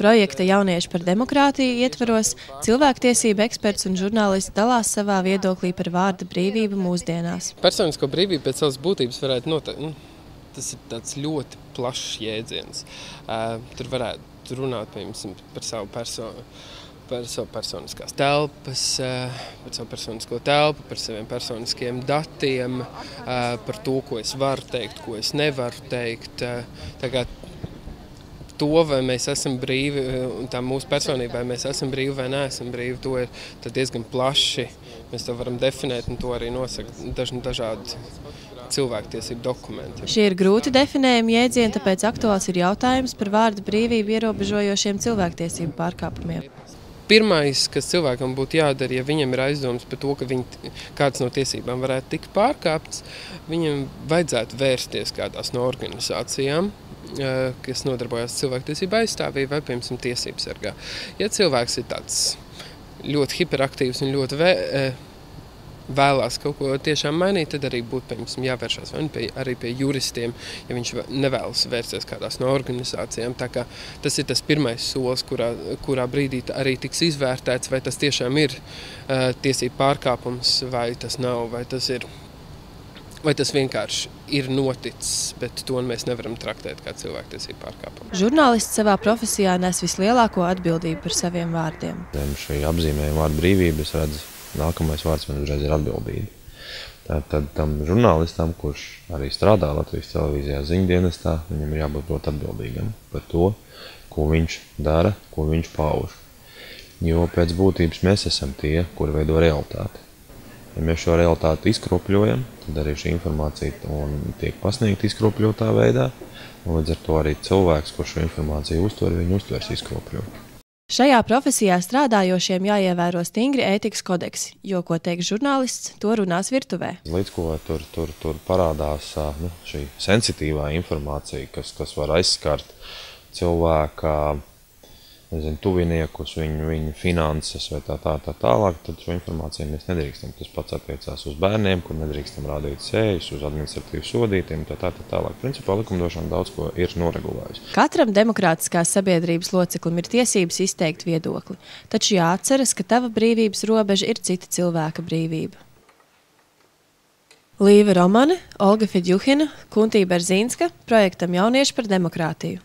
Projekta Jaunieši par demokrātiju ietvaros cilvēktiesība eksperts un žurnālists dalās savā viedoklī par vārda brīvību mūsdienās. Personisko brīvību pēc savas būtības varētu noteikt. Tas ir tāds ļoti plašs jēdziens. Tur varētu runāt par savu personu. Par savu personiskās telpas, par savu personisko telpu, par saviem personiskiem datiem, par to, ko es varu teikt, ko es nevaru teikt. To, vai mēs esam brīvi, un tā mūsu personībai mēs esam brīvi vai neesam brīvi, to ir diezgan plaši. Mēs to varam definēt, un to arī nosaka dažādi cilvēktiesību dokumenti. Šie ir grūti definējami jēdzieni, tāpēc aktuāls ir jautājums par vārda brīvību ierobežojošiem cilvēktiesību pārkāpumiem. Pirmais, kas cilvēkam būtu jādara, ja viņam ir aizdomas par to, ka kādas no tiesībām varētu tikt pārkāptas, viņam vajadzētu vērsties kādās no organizācijām, kas nodarbojas cilvēktiesību aizstāvību vai, piemēram, tiesību sargā. Ja cilvēks ir tāds ļoti hiperaktīvs un ļoti vēlās kaut ko tiešām mainīt, tad arī būtu, piemēram, jāvēršās arī pie juristiem, ja viņš nevēlas vērsties kādās no organizācijām. Tā kā tas ir tas pirmais solis, kurā brīdī arī tiks izvērtēts, vai tas tiešām ir tiesību pārkāpums, vai tas nav, vai tas vienkārši ir noticis, bet to mēs nevaram traktēt kā cilvēktiesību pārkāpumu. Žurnālists savā profesijā nes vislielāko atbildību par saviem vārdiem. Šī apzīmējuma vārda brīvība, es redzu, nākamais vārds man uzreiz ir atbildība. Tad tam žurnālistam, kurš arī strādā Latvijas televīzijā ziņdienestā, viņam ir jābūt ļoti atbildīgam par to, ko viņš dara, ko viņš pauž. Jo pēc būtības mēs esam tie, kuri veido realitāti. Ja mēs šo realitāti izkropļojam, tad arī šī informācija tiek pasniegta izkropļotā veidā, un līdz ar to arī cilvēks, kurš šo informāciju uztver, viņu uztvers izkropļot. Šajā profesijā strādājošiem jāievēro stingri ētikas kodeksi, jo, ko teiks žurnālists, to runās virtuvē. Līdz ko tur parādās šī sensitīvā informācija, kas var aizskart cilvēka, tuviniekus, viņu finanses vai tā tālāk, tad šo informāciju mēs nedrīkstam. Tas pats attiecās uz bērniem, kur nedrīkstam rādīt sējas, uz administratīvu sodītiem, tā tālāk. Principā likumdošana daudz ko ir noregulējusi. Katram demokrātiskās sabiedrības loceklim ir tiesības izteikt viedokli, taču jāatceras, ka tava brīvības robeža ir cita cilvēka brīvība. Līva Romane, Olga Fedjuhina, Kuntība Berzīnska, projektam Jaunieši par demokrātiju.